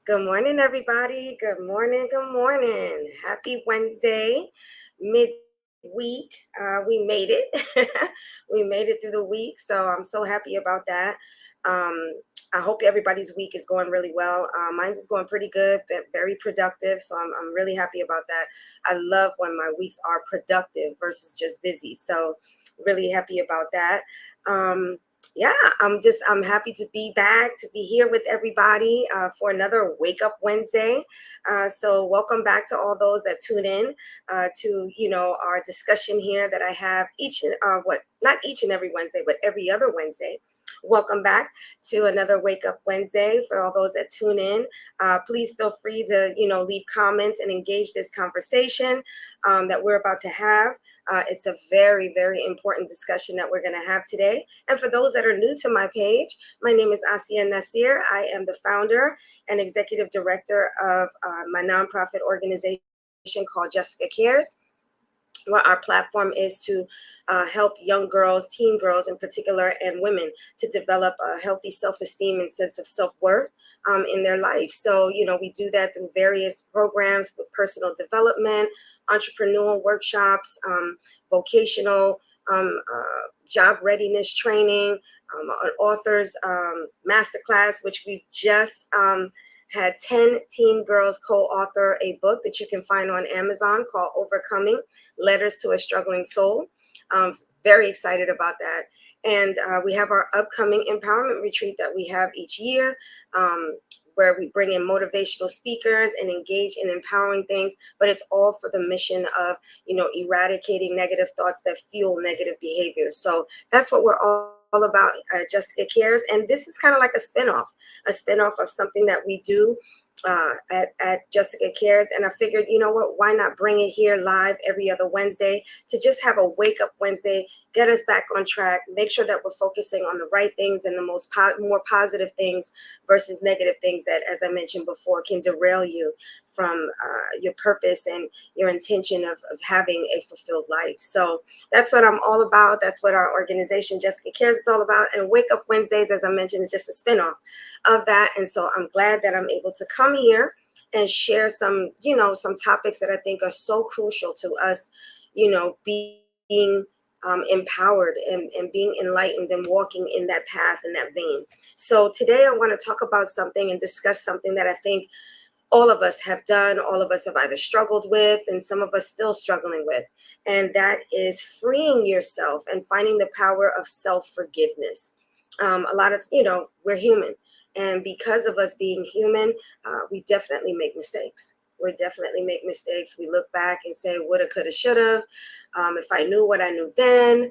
Good morning, everybody. Good morning. Good morning. Happy Wednesday, midweek. We made it. We made it through the week. So I'm so happy about that. Um, I hope everybody's week is going really well. Mine's is going pretty good, but very productive. So I'm really happy about that. I love when my weeks are productive versus just busy. So really happy about that. Um, yeah, I'm happy to be back, to be here with everybody for another Wake Up Wednesday. So welcome back to all those that tune in to our discussion here that I have each and not each and every Wednesday, but every other Wednesday. Welcome back to another Wake Up Wednesday. For all those that tune in, please feel free to leave comments and engage this conversation that we're about to have. It's a very, very important discussion that we're going to have today. And for those that are new to my page, my name is Asiya Nasir. I am the founder and executive director of my nonprofit organization called Jessica Cares, where our platform is to help young girls, teen girls in particular, and women to develop a healthy self-esteem and sense of self-worth in their life. So, we do that through various programs with personal development, entrepreneurial workshops, vocational job readiness training, an author's masterclass, which we just had 10 teen girls co-author a book that you can find on Amazon called Overcoming Letters to a Struggling Soul. Very excited about that. And we have our upcoming empowerment retreat that we have each year, where we bring in motivational speakers and engage in empowering things, but it's all for the mission of, eradicating negative thoughts that fuel negative behaviors. So that's what we're all about at Jessica Cares. And this is kind of like a spinoff of something that we do at Jessica Cares. And I figured, why not bring it here live every other Wednesday to just have a wake up Wednesday, get us back on track, make sure that we're focusing on the right things and the more positive things versus negative things that, as I mentioned before, can derail you from your purpose and your intention of having a fulfilled life. So that's what I'm all about. That's what our organization, Jessica Cares, is all about. And Wake Up Wednesdays, as I mentioned, is just a spinoff of that. And so I'm glad that I'm able to come here and share some topics that I think are so crucial to us, being empowered and being enlightened and walking in that path and that vein. So today I want to talk about something and discuss something that I think all of us have done, all of us have either struggled with, and some of us still struggling with. And that is freeing yourself and finding the power of self-forgiveness. A lot of, we're human. And because of us being human, we definitely make mistakes. We definitely make mistakes. We look back and say, woulda, coulda, shoulda. If I knew what I knew then,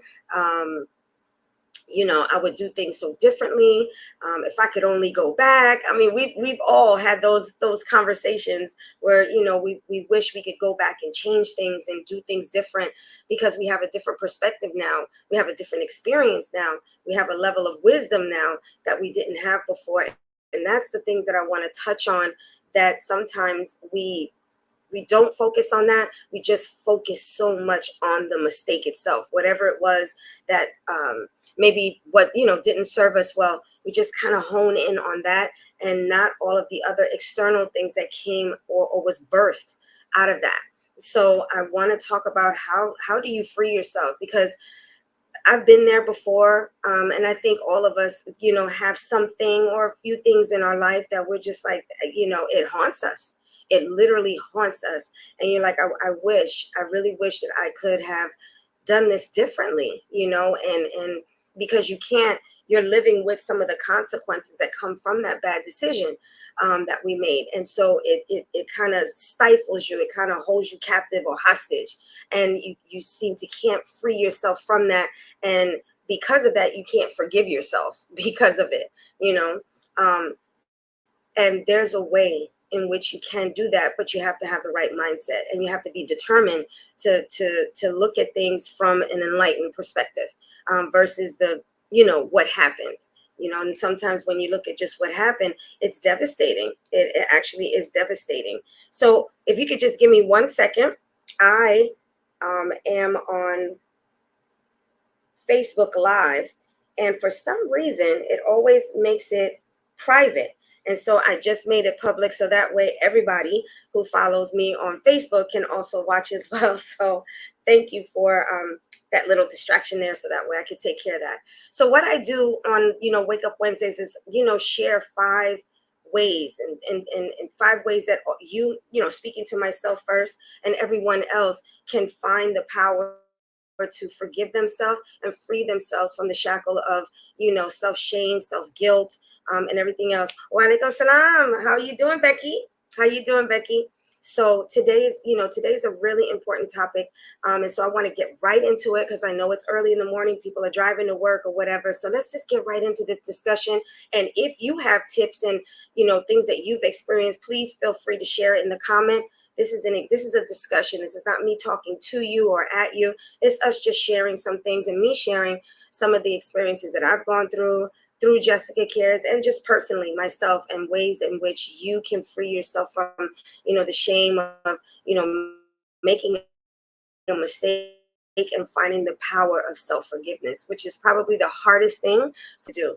I would do things so differently. If I could only go back. I mean, we've all had those conversations where, we wish we could go back and change things and do things different because we have a different perspective now. We have a different experience now. We have a level of wisdom now that we didn't have before. And that's the things that I want to touch on, that sometimes we don't focus on that. We just focus so much on the mistake itself, whatever it was that maybe what didn't serve us well. We just kind of hone in on that, and not all of the other external things that came or was birthed out of that. So I want to talk about how do you free yourself, because I've been there before, and I think all of us, have something or a few things in our life that we're just like, it haunts us. It literally haunts us, and you're like, I really wish that I could have done this differently, and because you can't, you're living with some of the consequences that come from that bad decision that we made. And so it kind of stifles you. It kind of holds you captive or hostage. And you seem to can't free yourself from that. And because of that, you can't forgive yourself because of it, and there's a way in which you can do that, but you have to have the right mindset, and you have to be determined to look at things from an enlightened perspective, versus the what happened. And sometimes when you look at just what happened, it's devastating. It actually is devastating. So if you could just give me 1 second, I am on Facebook Live, and for some reason it always makes it private. And so I just made it public so that way everybody who follows me on Facebook can also watch as well. So thank you for that little distraction there, so that way I could take care of that. So what I do on, Wake Up Wednesdays is, share 5 ways and 5 ways that speaking to myself first and everyone else can find the power to forgive themselves and free themselves from the shackle of, self-shame, self-guilt, and everything else. Wa alaikum salam. How you doing, Becky? How you doing, Becky? So today's a really important topic. And so I want to get right into it because I know it's early in the morning. People are driving to work or whatever. So let's just get right into this discussion. And if you have tips and, things that you've experienced, please feel free to share it in the comment. This is a discussion. This is not me talking to you or at you. It's us just sharing some things and me sharing some of the experiences that I've gone through Jessica Cares and just personally myself, and ways in which you can free yourself from, the shame of, making a mistake and finding the power of self-forgiveness, which is probably the hardest thing to do.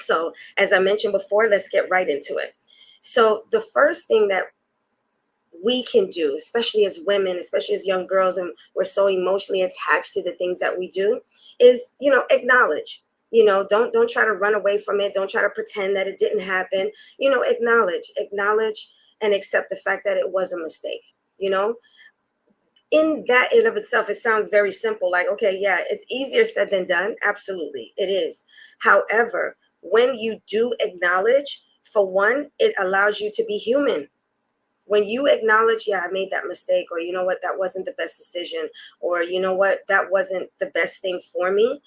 So as I mentioned before, let's get right into it. So the first thing that we can do, especially as women, especially as young girls, and we're so emotionally attached to the things that we do, is, acknowledge. Don't try to run away from it. Don't try to pretend that it didn't happen. Acknowledge and accept the fact that it was a mistake. In that in of itself, it sounds very simple. Like, okay, yeah, it's easier said than done. Absolutely, it is. However, when you do acknowledge, for one, it allows you to be human. When you acknowledge, yeah, I made that mistake, or you know what, that wasn't the best decision, or you know what, that wasn't the best thing for me.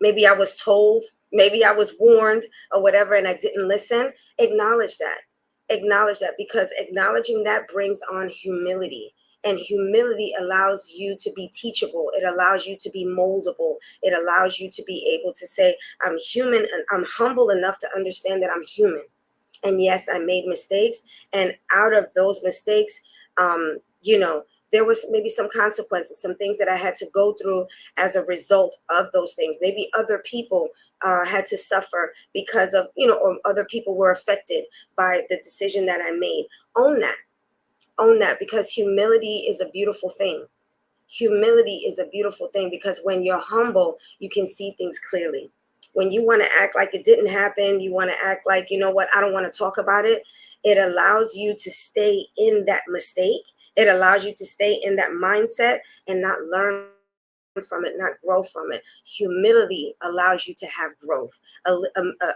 Maybe I was told, maybe I was warned or whatever, and I didn't listen. Acknowledge that. Acknowledge that, because acknowledging that brings on humility. And humility allows you to be teachable. It allows you to be moldable. It allows you to be able to say, I'm human, and I'm humble enough to understand that I'm human. And yes, I made mistakes. And out of those mistakes, there was maybe some consequences, some things that I had to go through as a result of those things. Maybe other people had to suffer because of, or other people were affected by the decision that I made. Own that. Own that, because humility is a beautiful thing. Humility is a beautiful thing, because when you're humble, you can see things clearly. When you want to act like it didn't happen, you want to act like, you know what, I don't want to talk about it. It allows you to stay in that mistake. It allows you to stay in that mindset and not learn from it, not grow from it. Humility allows you to have growth.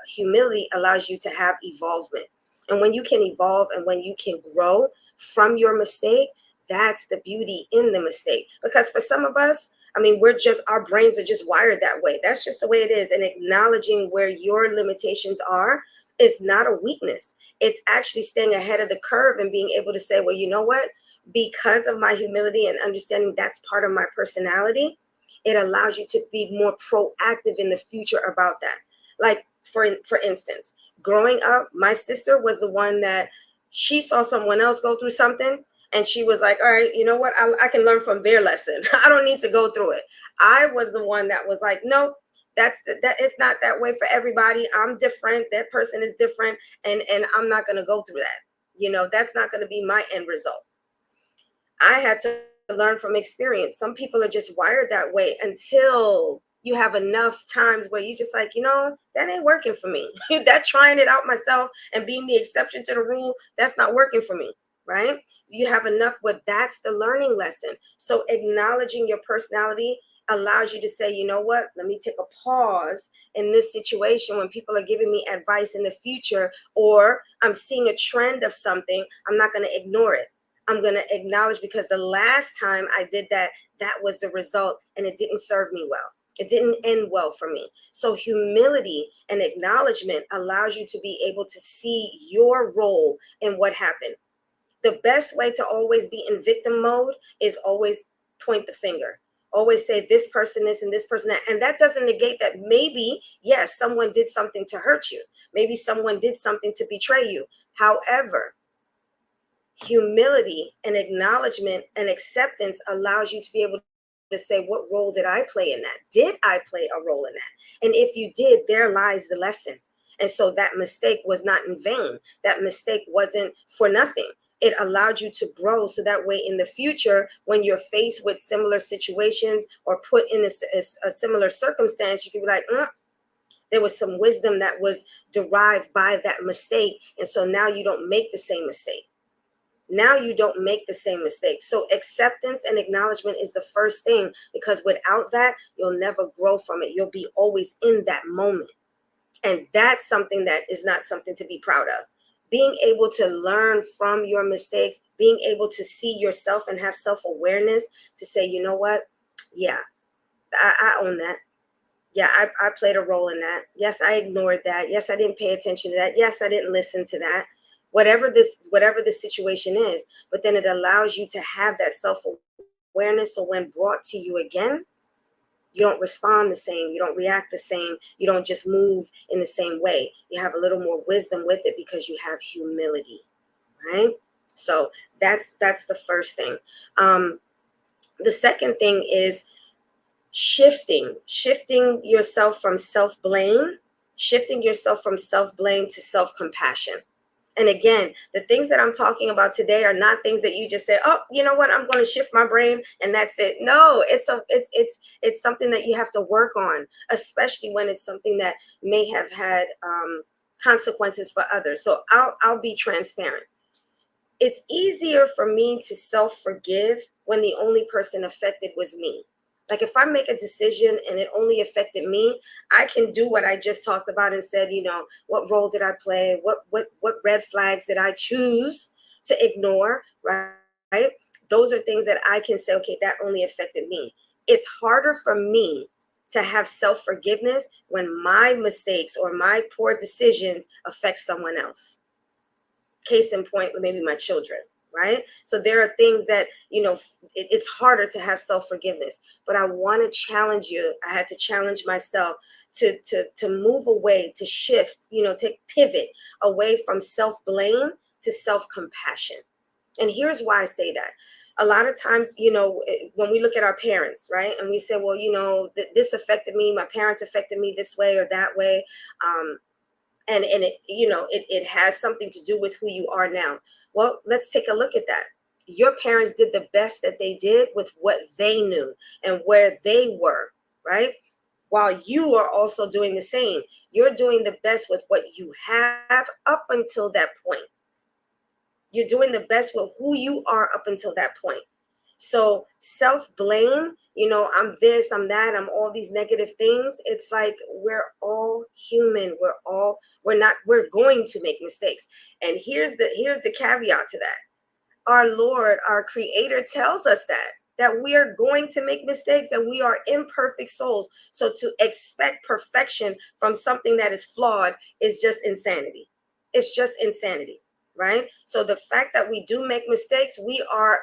Humility allows you to have evolvement. And when you can evolve and when you can grow from your mistake, that's the beauty in the mistake. Because for some of us, I mean, our brains are just wired that way. That's just the way it is. And acknowledging where your limitations are is not a weakness. It's actually staying ahead of the curve and being able to say, well, you know what? Because of my humility and understanding that's part of my personality, it allows you to be more proactive in the future about that. Like, for instance, growing up, my sister was the one that she saw someone else go through something, and she was like, all right, you know what? I can learn from their lesson. I don't need to go through it. I was the one that was like, nope, that it's not that way for everybody. I'm different. That person is different. And I'm not going to go through that. That's not going to be my end result. I had to learn from experience. Some people are just wired that way until you have enough times where you just like, that ain't working for me. That trying it out myself and being the exception to the rule, that's not working for me, right? You have enough, but that's the learning lesson. So acknowledging your personality allows you to say, you know what, let me take a pause in this situation when people are giving me advice in the future, or I'm seeing a trend of something. I'm not going to ignore it. I'm going to acknowledge, because the last time I did that, that was the result, and it didn't serve me well. It didn't end well for me. So humility and acknowledgement allows you to be able to see your role in what happened. The best way to always be in victim mode is always point the finger. Always say this person this and this person that. And that doesn't negate that maybe, yes, someone did something to hurt you. Maybe someone did something to betray you. However, humility and acknowledgement and acceptance allows you to be able to say, what role did I play in that? Did I play a role in that? And if you did, there lies the lesson. And so that mistake was not in vain. That mistake wasn't for nothing. It allowed you to grow, so that way in the future, when you're faced with similar situations or put in a similar circumstance, you can be like, there was some wisdom that was derived by that mistake. And so now you don't make the same mistake. Now you don't make the same mistake. So acceptance and acknowledgement is the first thing, because without that, you'll never grow from it. You'll be always in that moment. And that's something that is not something to be proud of. Being able to learn from your mistakes, being able to see yourself and have self-awareness to say, you know what? Yeah, I own that. Yeah, I played a role in that. Yes, I ignored that. Yes, I didn't pay attention to that. Yes, I didn't listen to that. Whatever the situation is, but then it allows you to have that self-awareness. So when brought to you again, you don't respond the same. You don't react the same. You don't just move in the same way. You have a little more wisdom with it because you have humility, right? So that's the first thing. The second thing is shifting yourself from self-blame, to self-compassion. And again, the things that I'm talking about today are not things that you just say, oh, you know what, I'm going to shift my brain and that's it. No, it's something that you have to work on, especially when it's something that may have had consequences for others. So I'll be transparent. It's easier for me to self-forgive when the only person affected was me. Like if I make a decision and it only affected me, I can do what I just talked about and said, what role did I play? What red flags did I choose to ignore, right? Those are things that I can say, okay, that only affected me. It's harder for me to have self-forgiveness when my mistakes or my poor decisions affect someone else. Case in point, maybe my children, right? So there are things that, it's harder to have self-forgiveness, but I want to challenge you. I had to challenge myself to move away, to shift, to pivot away from self-blame to self-compassion. And here's why I say that. A lot of times, when we look at our parents, right, and we say, well, this affected me, my parents affected me this way or that way, and it has something to do with who you are now. Well, let's take a look at that. Your parents did the best that they did with what they knew and where they were, right? While you are also doing the same. You're doing the best with what you have up until that point. You're doing the best with who you are up until that point. So self-blame, I'm this, I'm that, I'm all these negative things. It's like we're all human. We're going to make mistakes. And here's the caveat to that. Our Lord, our Creator tells us that we are going to make mistakes, that we are imperfect souls. So to expect perfection from something that is flawed is just insanity. It's just insanity. Right? So the fact that we do make mistakes, we are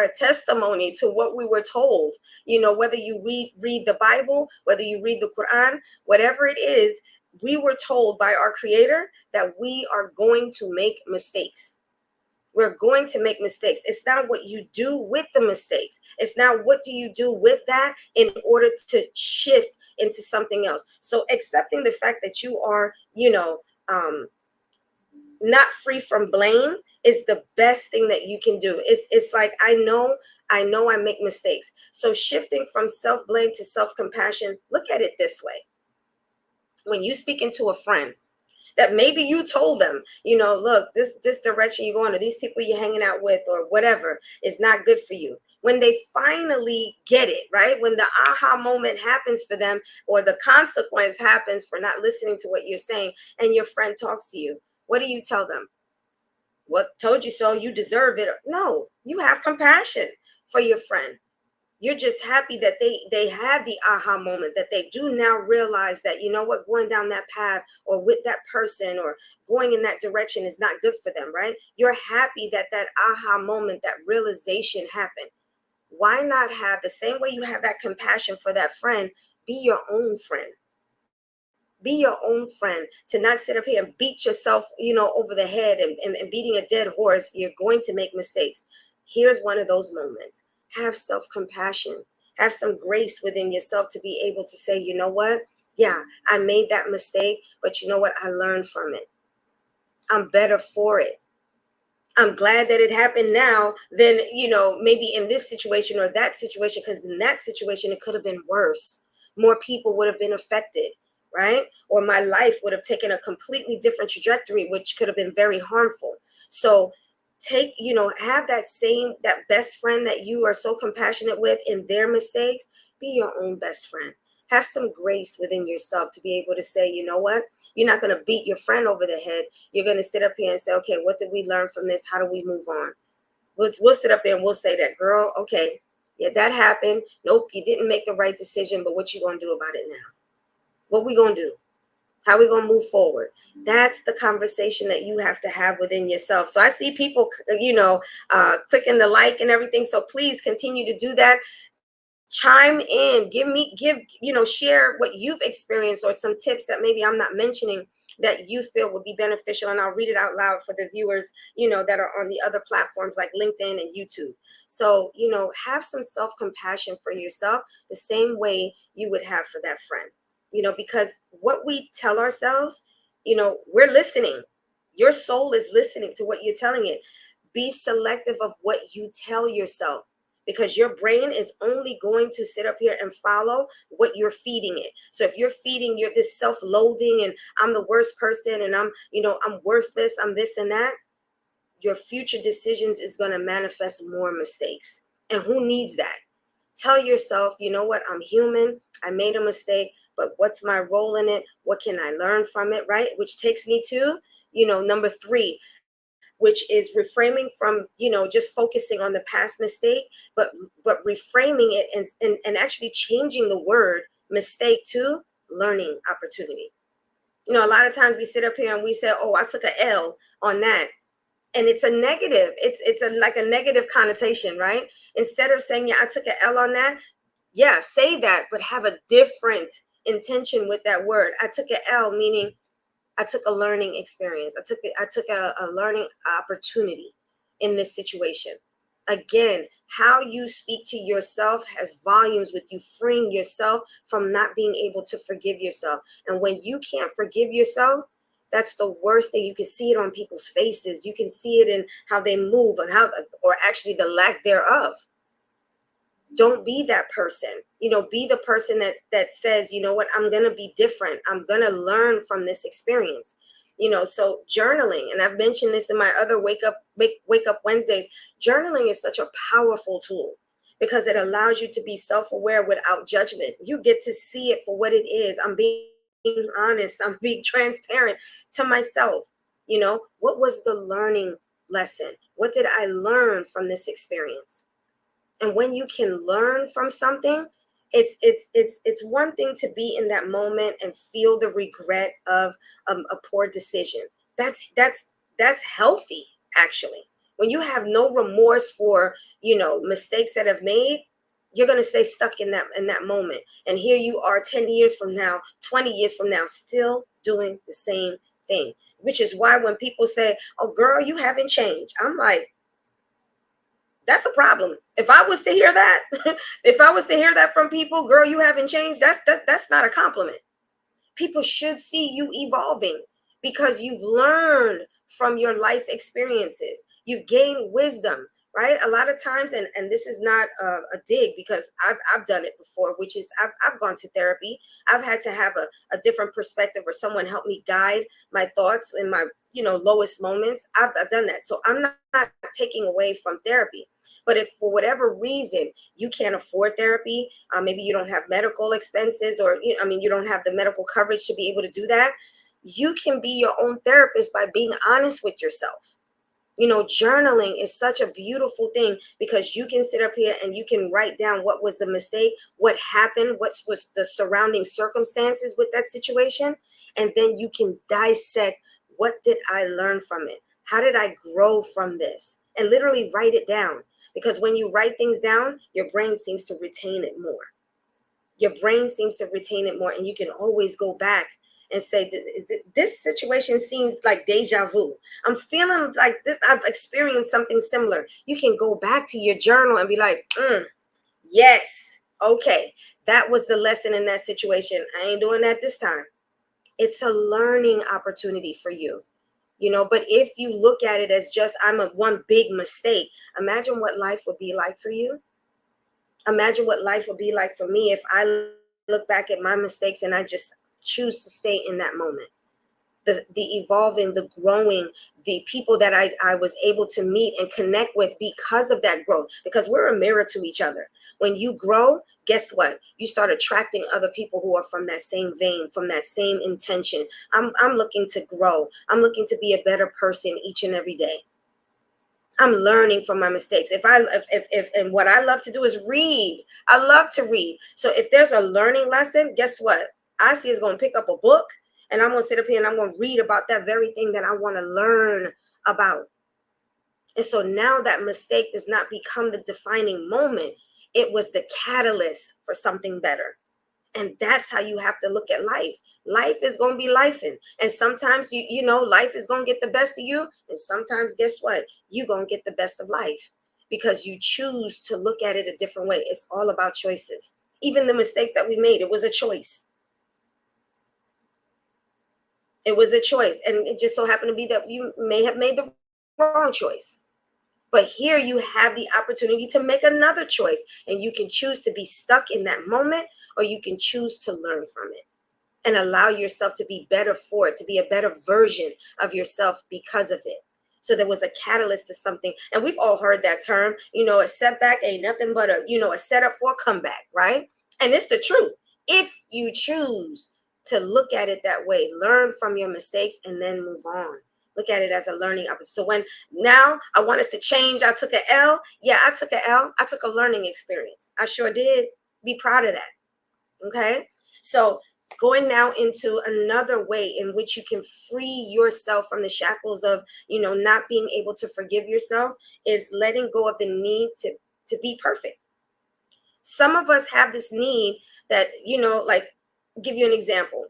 a testimony to what we were told. Whether you read the Bible, whether you read the Quran, whatever it is, we were told by our Creator that we are going to make mistakes. We're going to make mistakes. It's not what you do with the mistakes. It's not what do you do with that in order to shift into something else. So accepting the fact that you are, not free from blame is the best thing that you can do. It's like, I know I make mistakes. So shifting from self-blame to self-compassion, look at it this way. When you speak into a friend that maybe you told them, look, this direction you're going, or these people you're hanging out with, or whatever, is not good for you. When they finally get it, right? When the aha moment happens for them, or the consequence happens for not listening to what you're saying, and your friend talks to you, what do you tell them? What, told you so, you deserve it? No, you have compassion for your friend. You're just happy that they had the aha moment, that they do now realize that, going down that path or with that person or going in that direction is not good for them, right? You're happy that aha moment, that realization happened. Why not have the same way you have that compassion for that friend, be your own friend? Be your own friend, to not sit up here and beat yourself, over the head and beating a dead horse. You're going to make mistakes. Here's one of those moments. Have self-compassion. Have some grace within yourself to be able to say, you know what? Yeah, I made that mistake, but you know what? I learned from it. I'm better for it. I'm glad that it happened now than, maybe in this situation or that situation, because in that situation, it could have been worse. More people would have been affected, right? Or my life would have taken a completely different trajectory, which could have been very harmful. So have that best friend that you are so compassionate with in their mistakes, be your own best friend. Have some grace within yourself to be able to say, you know what? You're not going to beat your friend over the head. You're going to sit up here and say, okay, what did we learn from this? How do we move on? We'll sit up there and we'll say that, girl, okay, yeah, that happened. Nope, you didn't make the right decision, but what you going to do about it now? What we going to do? How we going to move forward? That's the conversation that you have to have within yourself. So I see people, clicking the like and everything. So please continue to do that. Chime in, share what you've experienced or some tips that maybe I'm not mentioning that you feel would be beneficial, and I'll read it out loud for the viewers that are on the other platforms like LinkedIn and YouTube. So have some self-compassion for yourself the same way you would have for that friend, because what we tell ourselves, we're listening. Your soul is listening to what you're telling it. Be selective of what you tell yourself, because your brain is only going to sit up here and follow what you're feeding it. So if you're feeding your this self-loathing and I'm the worst person and I'm worthless, I'm this and that, your future decisions is going to manifest more mistakes. And who needs that? Tell yourself, you know what? I'm human. I made a mistake, but what's my role in it? What can I learn from it, right? Which takes me to, number 3, which is reframing from just focusing on the past mistake, but reframing it and actually changing the word mistake to learning opportunity. A lot of times we sit up here and we say, oh, I took a L on that, and it's a negative. Like a negative connotation, right? Instead of saying, yeah, I took an L on that, yeah, say that, but have a different intention with that word. I took an L, meaning I took a learning experience. I took a learning opportunity in this situation. Again, how you speak to yourself has volumes with you freeing yourself from not being able to forgive yourself. And when you can't forgive yourself, that's the worst thing. You can see it on people's faces. You can see it in how they move and or actually the lack thereof. Don't be that person. Be the person that says, you know what, I'm gonna be different. I'm gonna learn from this experience. So journaling, and I've mentioned this in my other wake up Wednesdays. Journaling is such a powerful tool because it allows you to be self-aware without judgment. You get to see it for what it is. I'm being honest. I'm being transparent to myself. What was the learning lesson? What did I learn from this experience? And when you can learn from something, it's one thing to be in that moment and feel the regret of a poor decision. That's healthy, actually. When you have no remorse for mistakes that have made, you're going to stay stuck in that moment. And here you are 10 years from now, 20 years from now, still doing the same thing. Which is why when people say, oh girl, you haven't changed, I'm like, that's a problem. If I was to hear that, if I was to hear that from people, girl, you haven't changed, that's not a compliment. People should see you evolving because you've learned from your life experiences. You've gained wisdom, right? A lot of times, and this is not a dig, because I've done it before, which is I've gone to therapy. I've had to have a different perspective or someone help me guide my thoughts in my lowest moments. I've done that. So I'm not taking away from therapy. But if for whatever reason you can't afford therapy, maybe you don't have medical expenses, or you don't have the medical coverage to be able to do that, you can be your own therapist by being honest with yourself. Journaling is such a beautiful thing because you can sit up here and you can write down what was the mistake, what happened, what was the surrounding circumstances with that situation, and then you can dissect, what did I learn from it? How did I grow from this? And literally write it down. Because when you write things down, your brain seems to retain it more. Your brain seems to retain it more, and you can always go back and say, this situation seems like deja vu. I'm feeling like this. I've experienced something similar. You can go back to your journal and be like, yes, Okay, that was the lesson in that situation. I ain't doing that this time. It's a learning opportunity for you. But if you look at it as just I'm a one big mistake, imagine what life would be like for you. Imagine what life would be like for me if I look back at my mistakes and I just choose to stay in that moment. The evolving, the growing, the people that I was able to meet and connect with because of that growth, because we're a mirror to each other. When you grow, guess what? You start attracting other people who are from that same vein, from that same intention. I'm looking to grow. I'm looking to be a better person each and every day. I'm learning from my mistakes. If and what I love to do is read. I love to read. So if there's a learning lesson, guess what? I see is going to pick up a book and I'm going to sit up here and I'm going to read about that very thing that I want to learn about. And so now that mistake does not become the defining moment. It was the catalyst for something better. And that's how you have to look at life. Life is going to be lifing. And sometimes, life is going to get the best of you. And sometimes, guess what? You're going to get the best of life because you choose to look at it a different way. It's all about choices. Even the mistakes that we made, it was a choice. It was a choice. And it just so happened to be that you may have made the wrong choice. But here you have the opportunity to make another choice. And you can choose to be stuck in that moment, or you can choose to learn from it and allow yourself to be better for it, to be a better version of yourself because of it. So there was a catalyst to something. And we've all heard that term, a setback ain't nothing but a setup for a comeback, right? And it's the truth. If you choose to look at it that way, learn from your mistakes and then move on. Look at it as a learning opportunity. So when now I want us to change, I took an L. Yeah, I took an L. I took a learning experience. I sure did. Be proud of that. Okay. So going now into another way in which you can free yourself from the shackles of not being able to forgive yourself is letting go of the need to be perfect. Some of us have this need that like, give you an example.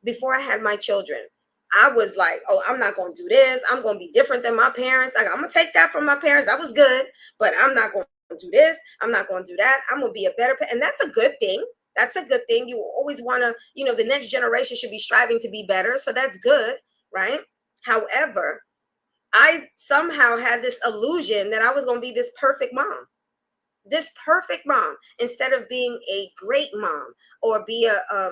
Before I had my children, I was like, oh, I'm not going to do this. I'm going to be different than my parents. Like, I'm going to take that from my parents. That was good, but I'm not going to do this. I'm not going to do that. I'm going to be a better and that's a good thing. That's a good thing. You always want to, the next generation should be striving to be better. So that's good, right? However, I somehow had this illusion that I was going to be this perfect mom instead of being a great mom or be a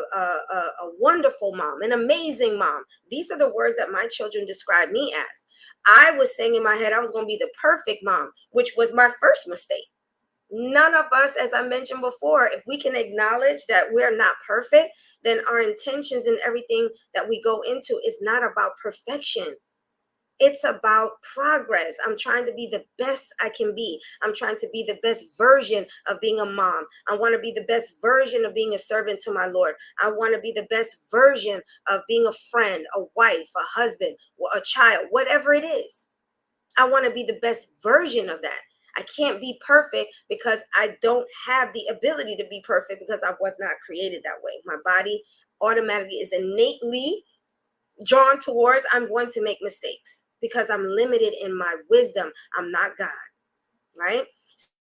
wonderful mom, an amazing mom. These are the words that my children describe me as. I was saying in my head I was going to be the perfect mom, which was my first mistake. None of us, as I mentioned before, if we can acknowledge that we're not perfect, then our intentions and everything that we go into is not about perfection. It's about progress. I'm trying to be the best I can be. I'm trying to be the best version of being a mom. I want to be the best version of being a servant to my Lord. I want to be the best version of being a friend, a wife, a husband, a child, whatever it is. I want to be the best version of that. I can't be perfect because I don't have the ability to be perfect because I was not created that way. My body automatically is innately drawn towards I'm going to make mistakes because I'm limited in my wisdom. I'm not God, right?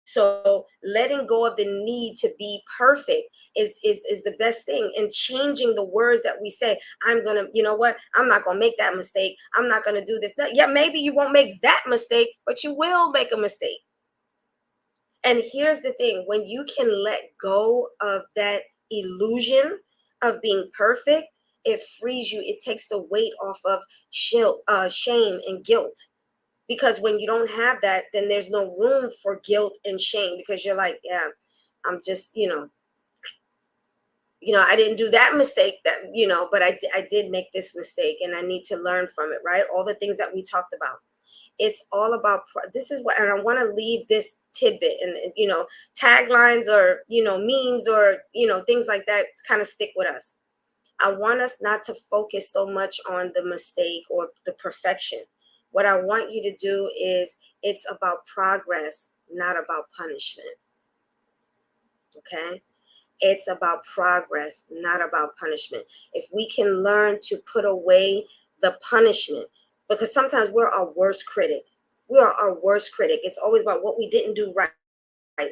So letting go of the need to be perfect is the best thing, and changing the words that we say. I'm gonna, you know what? I'm not gonna make that mistake. I'm not gonna do this. No, yeah, maybe you won't make that mistake, but you will make a mistake. And here's the thing: when you can let go of that illusion of being perfect, it frees you. It takes the weight off of shame and guilt. Because when you don't have that, then there's no room for guilt and shame because you're like, yeah, I'm just, I didn't do that mistake but I did make this mistake and I need to learn from it, right? All the things that we talked about. It's all about this is what, and I want to leave this tidbit and taglines or memes or things like that kind of stick with us. I want us not to focus so much on the mistake or the perfection. What I want you to do is it's about progress, not about punishment. Okay? It's about progress, not about punishment. If we can learn to put away the punishment, because sometimes we're our worst critic. We are our worst critic. It's always about what we didn't do right.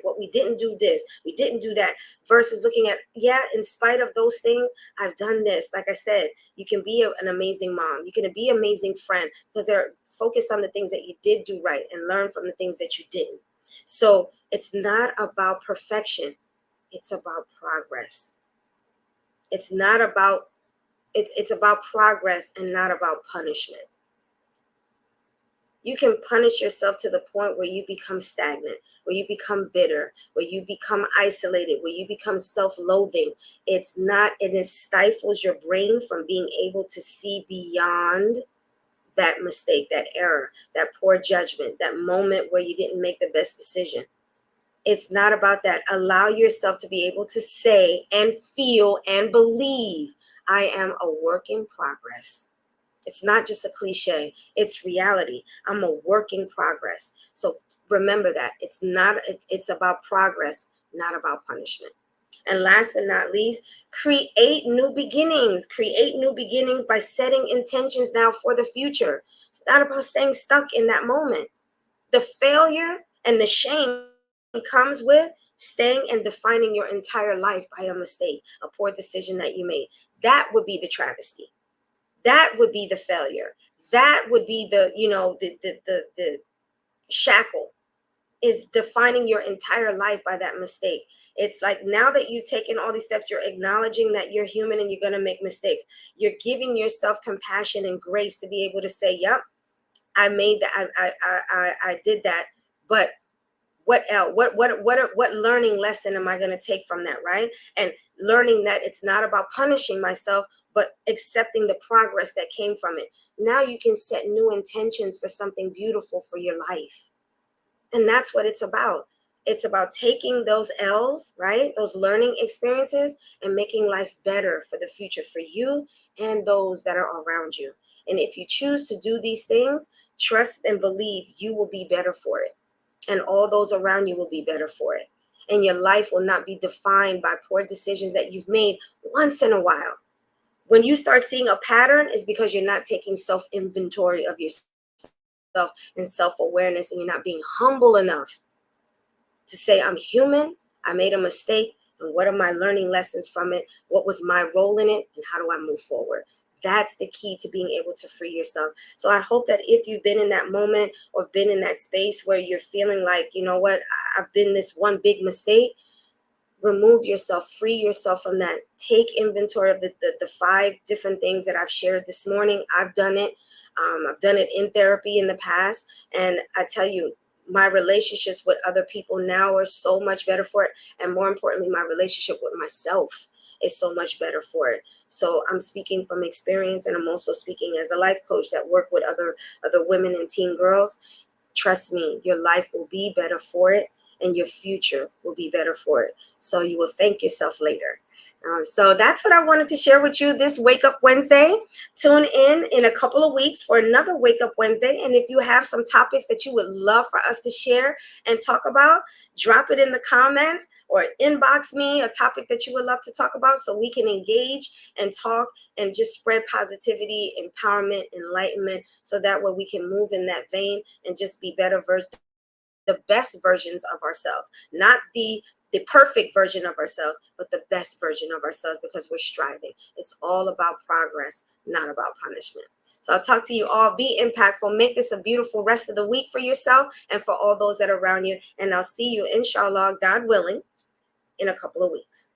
what we didn't do this, we didn't do that, versus looking at, yeah, in spite of those things, I've done this. Like I said, you can be an amazing mom, you can be an amazing friend, because they're focused on the things that you did do right and learn from the things that you didn't. So it's not about perfection, it's about progress. It's not about, it's about progress and not about punishment. You can punish yourself to the point where you become stagnant, where you become bitter, where you become isolated, where you become self-loathing. It's not, and it stifles your brain from being able to see beyond that mistake, that error, that poor judgment, that moment where you didn't make the best decision. It's not about that. Allow yourself to be able to say and feel and believe, I am a work in progress. It's not just a cliche, it's reality. I'm a work in progress. So remember that. It's about progress, not about punishment. And last but not least, create new beginnings. Create new beginnings by setting intentions now for the future. It's not about staying stuck in that moment. The failure and the shame comes with staying and defining your entire life by a mistake, a poor decision that you made. That would be the travesty. That would be the failure. That would be the, the shackle, is defining your entire life by that mistake. It's like, now that you've taken all these steps, you're acknowledging that you're human and you're going to make mistakes. You're giving yourself compassion and grace to be able to say, yep, I made that. I did that. But what else? What learning lesson am I going to take from that, right? And learning that it's not about punishing myself, but accepting the progress that came from it. Now you can set new intentions for something beautiful for your life. And that's what it's about. It's about taking those L's, right? Those learning experiences, and making life better for the future, for you and those that are around you. And if you choose to do these things, trust and believe you will be better for it. And all those around you will be better for it. And your life will not be defined by poor decisions that you've made once in a while. When you start seeing a pattern, is because you're not taking self-inventory of yourself and self-awareness, and you're not being humble enough to say, I'm human, I made a mistake, and what are my learning lessons from it? What was my role in it? And how do I move forward? That's the key to being able to free yourself. So I hope that if you've been in that moment or been in that space where you're feeling like, you know what, I've been this one big mistake, remove yourself, free yourself from that. Take inventory of the 5 different things that I've shared this morning. I've done it. I've done it in therapy in the past. And I tell you, my relationships with other people now are so much better for it. And more importantly, my relationship with myself is so much better for it. So I'm speaking from experience, and I'm also speaking as a life coach that work with other women and teen girls. Trust me, your life will be better for it, and your future will be better for it. So you will thank yourself later. So that's what I wanted to share with you this Wake Up Wednesday. Tune in a couple of weeks for another Wake Up Wednesday. And if you have some topics that you would love for us to share and talk about, drop it in the comments or inbox me a topic that you would love to talk about, so we can engage and talk and just spread positivity, empowerment, enlightenment, so that way we can move in that vein and just be better the best versions of ourselves, not the perfect version of ourselves, but the best version of ourselves, because we're striving. It's all about progress, not about punishment. So I'll talk to you all. Be impactful. Make this a beautiful rest of the week for yourself and for all those that are around you. And I'll see you, inshallah, God willing, in a couple of weeks.